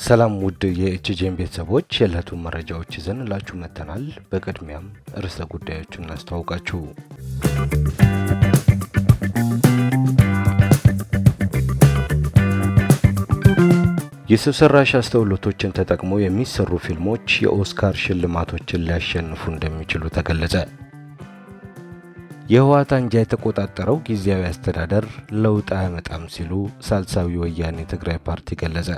ሰላም ውድ የኤችጄን ቤተሰቦች የዕለቱን መረጃዎች ይዘንላችሁ መጥተናል። በቅድሚያም ርዕሰ ጉዳዮችን እናስተዋውቃችሁ። የሰው ሰራሽ አስተውሎቶችን ተጠቅመው የሚሰሩ ፊልሞች የኦስካር ሽልማቶችን ሊያሸንፉ እንደሚችሉ ተገለጸ። የህወሓት አንጃ የተቆጣጠረው ጊዜያዊ አስተዳደር ለውጥ አያመጣም ሲሉ ሳልሳዊ ወያኔ ትግራይ ፓርቲ ገለጸ።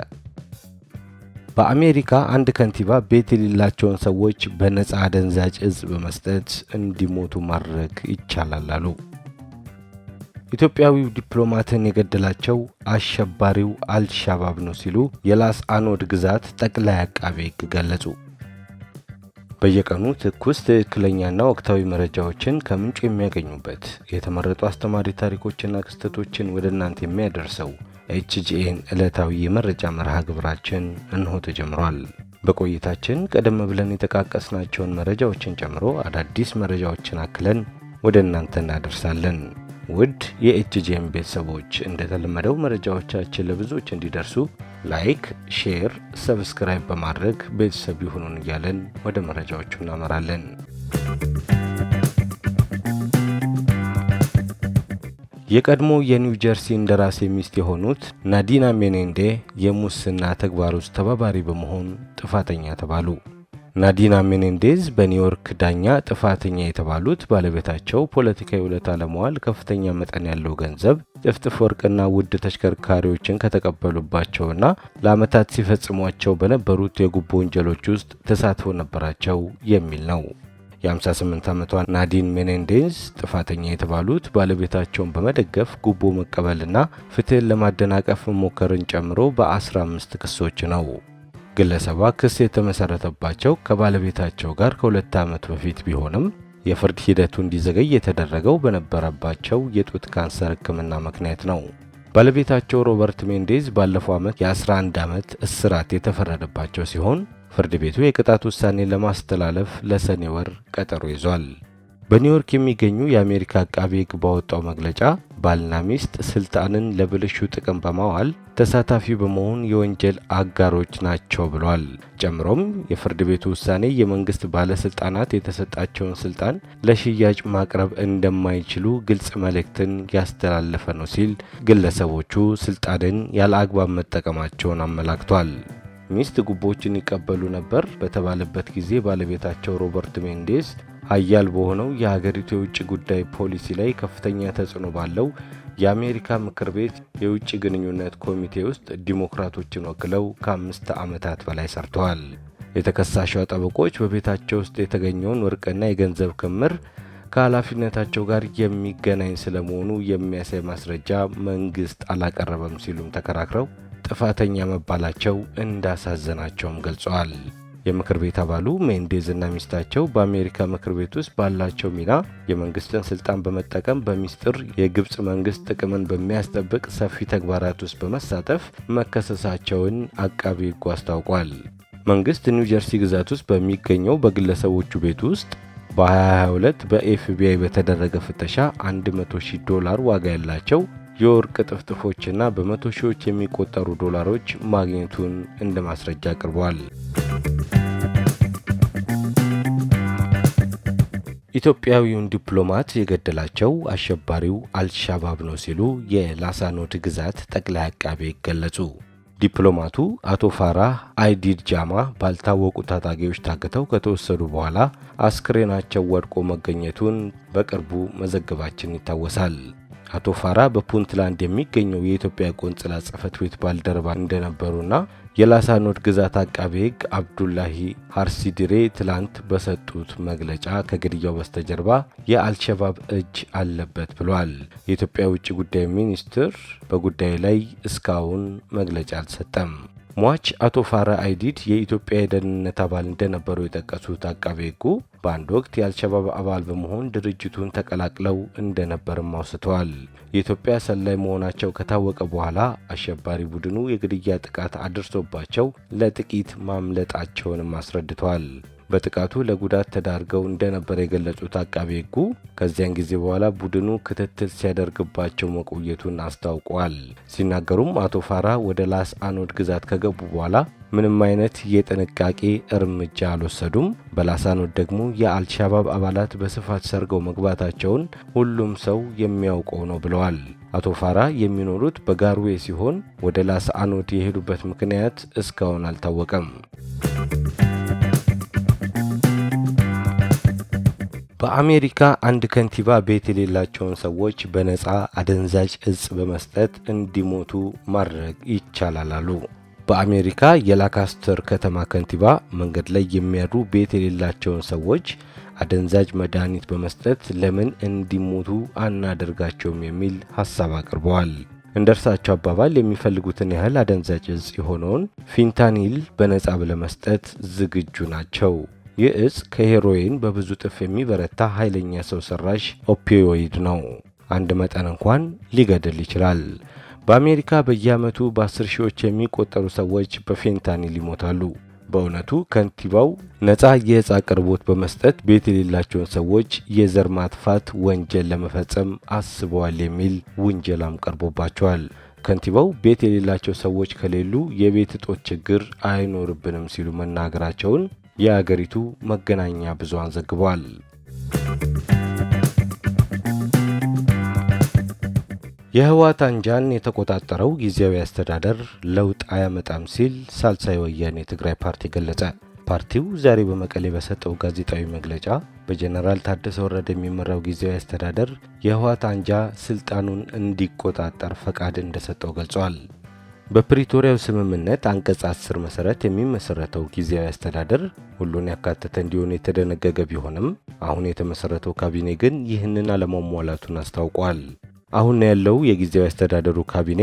በአሜሪካ አንድ ከንቲባ ቤት የሌላቸውን ሰዎች በነፃ አደንዛዥ እጽ በመስጠት እንዲሞቱ ማድረግ ይቻላል አሉ። ኢትዮጵያዊው ዲፕሎማትን የገደላቸው አሸባሪው አልሻባብ ነው ሲሉ የላስ አኖድ ግዛት ጠቅላይ አቃቤ ሕግ ገለጹ። በየቀኑ ትኩስ ትክክለኛና ወቅታዊ መረጃዎችን ከምንጩ የሚያገኙበት የተመረጡ አስተማሪ ታሪኮችና ክስተቶችን ወደ እናንተ የሚያደርሰው ኤችጂኤን ዕለታዊ የመረጃ መርሃ ግብራችን እንሆ ተጀምሯል። በቆይታችን ቀደም ብለን የተቃቀስናቸውን መረጃዎችን ጨምሮ አዳዲስ መረጃዎችን አክለን ወደ እናንተ እናደርሳለን። ውድ የኤችጂኤን ቤተሰቦች እንደተለመደው መረጃዎቻችን ለብዙዎች እንዲደርሱ ላይክ፣ ሼር፣ ሰብስክራይብ በማድረግ ቤተሰብ ይሁኑን እያለን ወደ መረጃዎቹ እናመራለን። የቀድሞ የኒው ጀርሲ እንደራሴ ሚስት የሆኑት ናዲና ሜኔንዴ የሙስና ተግባር ውስጥ ተባባሪ በመሆን ጥፋተኛ ተባሉ። ናዲና ሜኔንዴዝ በኒውዮርክ ዳኛ ጥፋተኛ የተባሉት ባለቤታቸው ፖለቲካዊ ውለታ ለመዋል ከፍተኛ መጠን ያለው ገንዘብ፣ ጥፍጥፍ ወርቅና ውድ ተሽከርካሪዎችን ከተቀበሉባቸውና ለዓመታት ሲፈጽሟቸው በነበሩት የጉቦ ወንጀሎች ውስጥ ተሳትፎ ነበራቸው የሚል ነው። የ58 ዓመቷ ናዲን ሜኔንዴዝ ጥፋተኛ የተባሉት ባለቤታቸውን በመደገፍ ጉቦ መቀበልና ፍትህን ለማደናቀፍ መሞከርን ጨምሮ በ15 ክሶች ነው። ግለሰቧ ክስ የተመሰረተባቸው ከባለቤታቸው ጋር ከ2 ዓመት በፊት ቢሆንም የፍርድ ሂደቱ እንዲዘገይ የተደረገው በነበረባቸው የጡት ካንሰር ሕክምና ምክንያት ነው። ባለቤታቸው ሮበርት ሜንዴዝ ባለፈው ዓመት የ11 ዓመት እስራት የተፈረደባቸው ሲሆን ፍርድ ቤቱ የቅጣት ውሳኔ ለማስተላለፍ ለሰኔ ወር ቀጠሮ ይዟል። በኒውዮርክ የሚገኙ የአሜሪካ አቃቤ ሕግ ባወጣው መግለጫ ባልና ሚስት ስልጣንን ለብልሹ ጥቅም በማዋል ተሳታፊ በመሆን የወንጀል አጋሮች ናቸው ብሏል። ጨምሮም የፍርድ ቤቱ ውሳኔ የመንግስት ባለስልጣናት የተሰጣቸውን ስልጣን ለሽያጭ ማቅረብ እንደማይችሉ ግልጽ መልእክትን ያስተላለፈ ነው ሲል ግለሰቦቹ ስልጣንን ያለ አግባብ መጠቀማቸውን አመላክቷል። ሚስት ጉቦችን ይቀበሉ ነበር በተባለበት ጊዜ ባለቤታቸው ሮበርት ሜንዴዝ ኃያል በሆነው የሀገሪቱ የውጭ ጉዳይ ፖሊሲ ላይ ከፍተኛ ተጽዕኖ ባለው የአሜሪካ ምክር ቤት የውጭ ግንኙነት ኮሚቴ ውስጥ ዲሞክራቶችን ወክለው ከ5 ዓመታት በላይ ሰርተዋል። የተከሳሿ ጠበቆች በቤታቸው ውስጥ የተገኘውን ወርቅና የገንዘብ ክምር ከኃላፊነታቸው ጋር የሚገናኝ ስለመሆኑ የሚያሳይ ማስረጃ መንግስት አላቀረበም ሲሉም ተከራክረው ጥፋተኛ መባላቸው እንዳሳዘናቸውም ገልጸዋል። የምክር ቤት አባሉ ሜንዴዝ እና ሚስታቸው በአሜሪካ ምክር ቤት ውስጥ ባላቸው ሚና የመንግስትን ስልጣን በመጠቀም በሚስጥር የግብጽ መንግስት ጥቅምን በሚያስጠብቅ ሰፊ ተግባራት ውስጥ በመሳተፍ መከሰሳቸውን አቃቤ ሕጉ አስታውቋል። መንግስት ኒው ጀርሲ ግዛት ውስጥ በሚገኘው በግለሰቦቹ ቤት ውስጥ በ2022 በኤፍቢአይ በተደረገ ፍተሻ $100,000 ዋጋ ያላቸው የወርቅ ጥፍጥፎችና በመቶ ሺዎች የሚቆጠሩ ዶላሮች ማግኘቱን እንደ ማስረጃ አቅርቧል። ኢትዮጵያዊውን ዲፕሎማት የገደላቸው አሸባሪው አልሻባብ ነው ሲሉ የላስ አኖድ ግዛት ጠቅላይ አቃቤ ሕግ ገለጹ። ዲፕሎማቱ አቶ ፋራህ አይዲድ ጃማ ባልታወቁ ታጣቂዎች ታግተው ከተወሰዱ በኋላ አስክሬናቸው ወድቆ መገኘቱን በቅርቡ መዘገባችን ይታወሳል። አቶ ፋራ በፑንትላንድ የሚገኘው የኢትዮጵያ ቆንጽላ ጽሕፈት ቤት ባልደረባ እንደነበሩና የላስ አኖድ ግዛት አቃቤ ሕግ አብዱላሂ ሃርሲዲሬ ትላንት በሰጡት መግለጫ ከግድያው በስተጀርባ የአልሸባብ እጅ አለበት ብሏል። የኢትዮጵያ ውጭ ጉዳይ ሚኒስትር በጉዳዩ ላይ እስካሁን መግለጫ አልሰጠም። ሟች አቶ ፋራ አይዲድ የኢትዮጵያ የደህንነት አባል እንደነበሩ የጠቀሱት አቃቤ ሕጉ በአንድ ወቅት የአልሸባብ አባል በመሆን ድርጅቱን ተቀላቅለው እንደነበርም አውስተዋል። የኢትዮጵያ ሰላይ መሆናቸው ከታወቀ በኋላ አሸባሪ ቡድኑ የግድያ ጥቃት አድርሶባቸው ለጥቂት ማምለጣቸውንም አስረድተዋል። በጥቃቱ ለጉዳት ተዳርገው እንደነበር የገለጹት አቃቤ ሕጉ ከዚያን ጊዜ በኋላ ቡድኑ ክትትል ሲያደርግባቸው መቆየቱን አስታውቋል። ሲናገሩም አቶ ፋራ ወደ ላስ አኖድ ግዛት ከገቡ በኋላ ምንም አይነት የጥንቃቄ እርምጃ አልወሰዱም። በላስ አኖድ ደግሞ የአልሻባብ አባላት በስፋት ሰርገው መግባታቸውን ሁሉም ሰው የሚያውቀው ነው ብለዋል። አቶ ፋራ የሚኖሩት በጋርዌ ሲሆን ወደ ላስ አኖድ የሄዱበት ምክንያት እስካሁን አልታወቀም። በአሜሪካ አንድ ከንቲባ ቤት የሌላቸውን ሰዎች በነፃ አደንዛዥ እጽ በመስጠት እንዲሞቱ ማድረግ ይቻላል አሉ። በአሜሪካ የላካስተር ከተማ ከንቲባ መንገድ ላይ የሚያድሩ ቤት የሌላቸውን ሰዎች አደንዛዥ መድኃኒት በመስጠት ለምን እንዲሞቱ አናደርጋቸውም የሚል ሐሳብ አቅርበዋል። እንደ እርሳቸው አባባል የሚፈልጉትን ያህል አደንዛዥ እጽ የሆነውን ፊንታኒል በነፃ ለመስጠት ዝግጁ ናቸው። ይህ እጽ ከሄሮይን በብዙ እጥፍ የሚበረታ ኃይለኛ ሰው ሰራሽ ኦፒዮይድ ነው። አንድ መጠን እንኳን ሊገድል ይችላል። በአሜሪካ በየዓመቱ በ10 ሺዎች የሚቆጠሩ ሰዎች በፌንታኒል ይሞታሉ። በእውነቱ ከንቲባው ነፃ የእጽ አቅርቦት በመስጠት ቤት የሌላቸውን ሰዎች የዘር ማጥፋት ወንጀል ለመፈጸም አስበዋል የሚል ውንጀላም ቀርቦባቸዋል። ከንቲባው ቤት የሌላቸው ሰዎች ከሌሉ የቤት እጦት ችግር አይኖርብንም ሲሉ መናገራቸውን የአገሪቱ መገናኛ ብዙሃን ዘግበዋል። የህወሓት አንጃን የተቆጣጠረው ጊዜያዊ አስተዳደር ለውጥ አያመጣም ሲል ሳልሳይ ወያኔ ትግራይ ፓርቲ ገለጸ። ፓርቲው ዛሬ በመቀሌ በሰጠው ጋዜጣዊ መግለጫ በጀነራል ታደሰ ወረደ የሚመራው ጊዜያዊ አስተዳደር የህወሓት አንጃ ስልጣኑን እንዲቆጣጠር ፈቃድ እንደሰጠው ገልጿል። በፕሪቶሪያው ስምምነት አንቀጽ 10 መሰረት የሚመሰረተው ጊዜያዊ አስተዳደር ሁሉን ያካተተ እንዲሆን የተደነገገ ቢሆንም አሁን የተመሰረተው ካቢኔ ግን ይህንን አለማሟላቱን አስታውቋል። አሁን ያለው የጊዜያዊ አስተዳደሩ ካቢኔ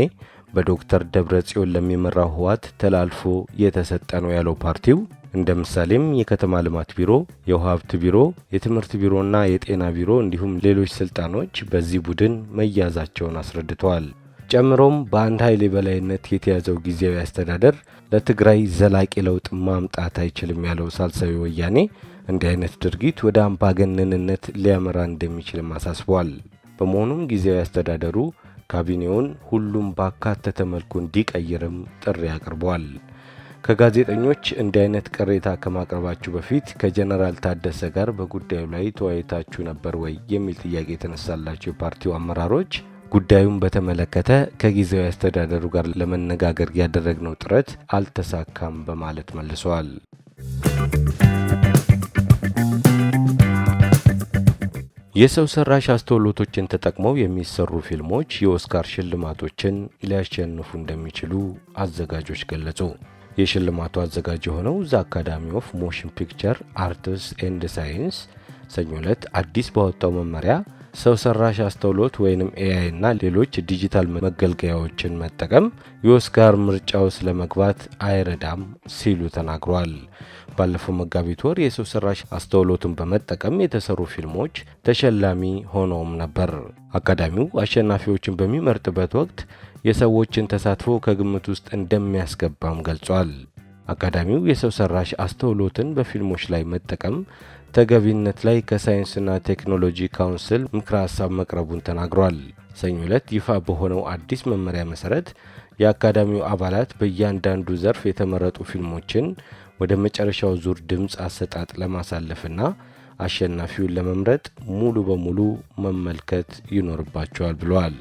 በዶክተር ደብረጽዮን ለሚመራው ህወሓት ተላልፎ የተሰጠ ነው ያለው ፓርቲው እንደ ምሳሌም የከተማ ልማት ቢሮ፣ የውሃ ሀብት ቢሮ፣ የትምህርት ቢሮና የጤና ቢሮ እንዲሁም ሌሎች ስልጣኖች በዚህ ቡድን መያዛቸውን አስረድተዋል። ጨምሮም በአንድ ኃይል የበላይነት የተያዘው ጊዜያዊ አስተዳደር ለትግራይ ዘላቂ ለውጥ ማምጣት አይችልም ያለው ሳልሳዊ ወያኔ እንዲህ አይነት ድርጊት ወደ አምባገነንነት ሊያመራ እንደሚችልም አሳስቧል። በመሆኑም ጊዜያዊ አስተዳደሩ ካቢኔውን ሁሉም ባካተተ መልኩ እንዲቀይርም ጥሪ አቅርቧል። ከጋዜጠኞች እንዲህ አይነት ቅሬታ ከማቅረባችሁ በፊት ከጀነራል ታደሰ ጋር በጉዳዩ ላይ ተወያይታችሁ ነበር ወይ የሚል ጥያቄ የተነሳላቸው የፓርቲው አመራሮች ጉዳዩን በተመለከተ ከጊዜያዊ አስተዳደሩ ጋር ለመነጋገር ያደረግነው ጥረት አልተሳካም በማለት መልሰዋል። የሰው ሰራሽ አስተውሎቶችን ተጠቅመው የሚሰሩ ፊልሞች የኦስካር ሽልማቶችን ሊያሸንፉ እንደሚችሉ አዘጋጆች ገለጹ። የሽልማቱ አዘጋጅ የሆነው ዘ አካዳሚ ኦፍ ሞሽን ፒክቸር አርትስ ኤንድ ሳይንስ ሰኞ ዕለት አዲስ ባወጣው መመሪያ ሰው ሰራሽ አስተውሎት ወይንም ኤአይ እና ሌሎች ዲጂታል መገልገያዎችን መጠቀም የኦስካር ምርጫ ውስጥ ለመግባት አይረዳም ሲሉ ተናግሯል። ባለፈው መጋቢት ወር የሰው ሰራሽ አስተውሎትን በመጠቀም የተሰሩ ፊልሞች ተሸላሚ ሆነውም ነበር። አካዳሚው አሸናፊዎችን በሚመርጥበት ወቅት የሰዎችን ተሳትፎ ከግምት ውስጥ እንደሚያስገባም ገልጿል። አካዳሚው የሰው ሰራሽ አስተውሎትን በፊልሞች ላይ መጠቀም ተገቢነት ላይ ከሳይንስና ቴክኖሎጂ ካውንስል ምክረ ሀሳብ መቅረቡን ተናግሯል። ሰኞ ዕለት ይፋ በሆነው አዲስ መመሪያ መሰረት የአካዳሚው አባላት በእያንዳንዱ ዘርፍ የተመረጡ ፊልሞችን ወደ መጨረሻው ዙር ድምፅ አሰጣጥ ለማሳለፍና አሸናፊውን ለመምረጥ ሙሉ በሙሉ መመልከት ይኖርባቸዋል ብለዋል።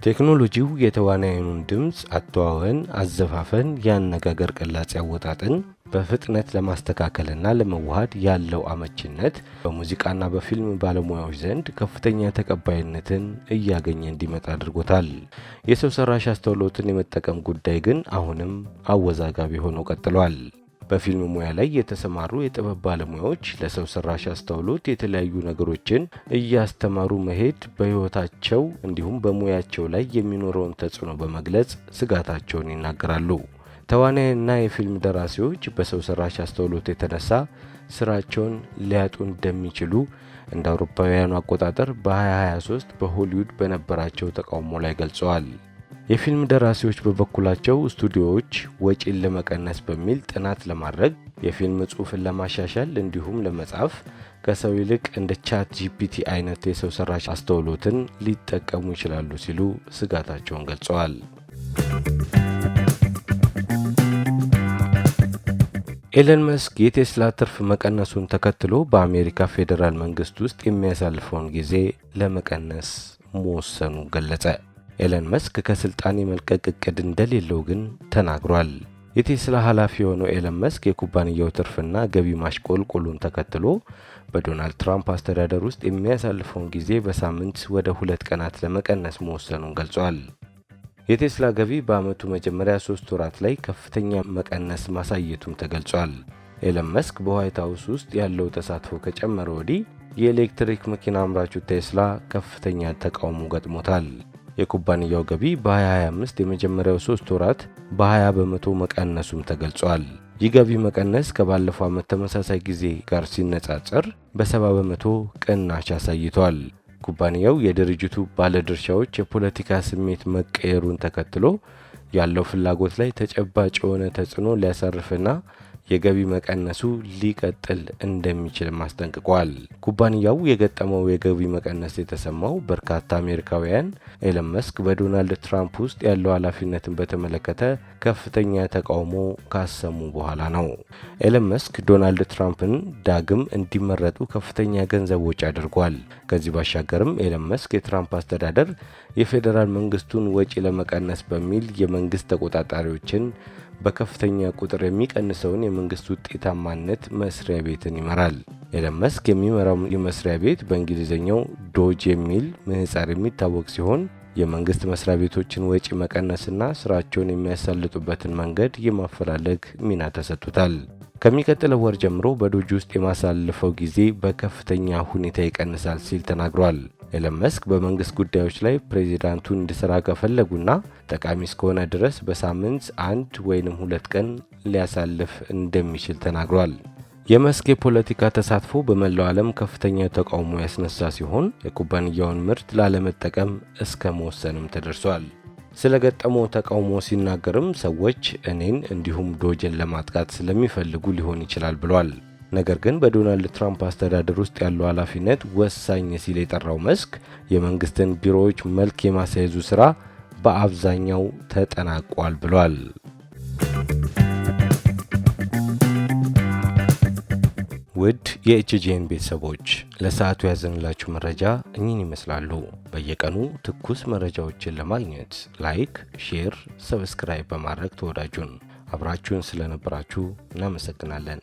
ቴክኖሎጂው የተዋናዩን ድምፅ፣ አተዋወን፣ አዘፋፈን፣ የአነጋገር ቅላጼ አወጣጥን በፍጥነት ለማስተካከልና ለመዋሃድ ያለው አመቺነት በሙዚቃና በፊልም ባለሙያዎች ዘንድ ከፍተኛ ተቀባይነትን እያገኘ እንዲመጣ አድርጎታል። የሰው ሰራሽ አስተውሎትን የመጠቀም ጉዳይ ግን አሁንም አወዛጋቢ ሆኖ ቀጥሏል። በፊልም ሙያ ላይ የተሰማሩ የጥበብ ባለሙያዎች ለሰው ሰራሽ አስተውሎት የተለያዩ ነገሮችን እያስተማሩ መሄድ በሕይወታቸው እንዲሁም በሙያቸው ላይ የሚኖረውን ተጽዕኖ በመግለጽ ስጋታቸውን ይናገራሉ። ተዋናይና የፊልም ደራሲዎች በሰው ሰራሽ አስተውሎት የተነሳ ስራቸውን ሊያጡ እንደሚችሉ እንደ አውሮፓውያኑ አቆጣጠር በ2023 በሆሊውድ በነበራቸው ተቃውሞ ላይ ገልጸዋል። የፊልም ደራሲዎች በበኩላቸው ስቱዲዮዎች ወጪን ለመቀነስ በሚል ጥናት ለማድረግ የፊልም ጽሑፍን ለማሻሻል እንዲሁም ለመጻፍ ከሰው ይልቅ እንደ ቻት ጂፒቲ አይነት የሰው ሰራሽ አስተውሎትን ሊጠቀሙ ይችላሉ ሲሉ ስጋታቸውን ገልጸዋል። ኤለን መስክ የቴስላ ትርፍ መቀነሱን ተከትሎ በአሜሪካ ፌዴራል መንግስት ውስጥ የሚያሳልፈውን ጊዜ ለመቀነስ መወሰኑ ገለጸ። ኤለን መስክ ከስልጣን የመልቀቅ እቅድ እንደሌለው ግን ተናግሯል። የቴስላ ኃላፊ የሆነው ኤለን መስክ የኩባንያው ትርፍና ገቢ ማሽቆልቆሉን ተከትሎ በዶናልድ ትራምፕ አስተዳደር ውስጥ የሚያሳልፈውን ጊዜ በሳምንት ወደ 2 ቀናት ለመቀነስ መወሰኑን ገልጿል። የቴስላ ገቢ በአመቱ መጀመሪያ 3 ወራት ላይ ከፍተኛ መቀነስ ማሳየቱም ተገልጿል። ኤለን መስክ በዋይት ሃውስ ውስጥ ያለው ተሳትፎ ከጨመረ ወዲህ የኤሌክትሪክ መኪና አምራቹ ቴስላ ከፍተኛ ተቃውሞ ገጥሞታል። የኩባንያው ገቢ በ2025 የመጀመሪያው 3 ወራት በ20 በመቶ መቀነሱም ተገልጿል። ይህ ገቢ መቀነስ ከባለፈው ዓመት ተመሳሳይ ጊዜ ጋር ሲነጻጸር በ70 በመቶ ቅናሽ አሳይቷል። ኩባንያው የድርጅቱ ባለድርሻዎች የፖለቲካ ስሜት መቀየሩን ተከትሎ ያለው ፍላጎት ላይ ተጨባጭ የሆነ ተጽዕኖ ሊያሳርፍና የገቢ መቀነሱ ሊቀጥል እንደሚችል አስጠንቅቋል። ኩባንያው የገጠመው የገቢ መቀነስ የተሰማው በርካታ አሜሪካውያን ኤለን መስክ በዶናልድ ትራምፕ ውስጥ ያለው ኃላፊነትን በተመለከተ ከፍተኛ ተቃውሞ ካሰሙ በኋላ ነው። ኤለን መስክ ዶናልድ ትራምፕን ዳግም እንዲመረጡ ከፍተኛ ገንዘብ ወጪ አድርጓል። ከዚህ ባሻገርም ኤለን መስክ የትራምፕ አስተዳደር የፌዴራል መንግስቱን ወጪ ለመቀነስ በሚል የመንግስት ተቆጣጣሪዎችን በከፍተኛ ቁጥር የሚቀንሰውን የመንግስት ውጤታማነት መስሪያ ቤትን ይመራል። ኤለን መስክ የሚመራው የመስሪያ ቤት በእንግሊዝኛው ዶጅ የሚል ምህጻር የሚታወቅ ሲሆን የመንግስት መስሪያ ቤቶችን ወጪ መቀነስና ስራቸውን የሚያሳልጡበትን መንገድ የማፈላለግ ሚና ተሰጥቶታል። ከሚቀጥለው ወር ጀምሮ በዶጅ ውስጥ የማሳልፈው ጊዜ በከፍተኛ ሁኔታ ይቀንሳል ሲል ተናግሯል። ኤለን መስክ በመንግስት ጉዳዮች ላይ ፕሬዚዳንቱን እንዲሰራ ከፈለጉና ጠቃሚ እስከሆነ ድረስ በሳምንት 1 ወይም 2 ቀን ሊያሳልፍ እንደሚችል ተናግሯል። የመስክ የፖለቲካ ተሳትፎ በመላው ዓለም ከፍተኛ ተቃውሞ ያስነሳ ሲሆን የኩባንያውን ምርት ላለመጠቀም እስከ መወሰንም ተደርሷል። ስለገጠመው ተቃውሞ ሲናገርም ሰዎች እኔን እንዲሁም ዶጅን ለማጥቃት ስለሚፈልጉ ሊሆን ይችላል ብሏል። ነገር ግን በዶናልድ ትራምፕ አስተዳደር ውስጥ ያለው ኃላፊነት ወሳኝ ሲል የጠራው መስክ የመንግስትን ቢሮዎች መልክ የማስያዙ ስራ በአብዛኛው ተጠናቋል ብሏል። ውድ የኤችጂኤን ቤተሰቦች ለሰዓቱ ያዘንላችሁ መረጃ እኚህን ይመስላሉ። በየቀኑ ትኩስ መረጃዎችን ለማግኘት ላይክ፣ ሼር፣ ሰብስክራይብ በማድረግ ተወዳጁን። አብራችሁን ስለነበራችሁ እናመሰግናለን።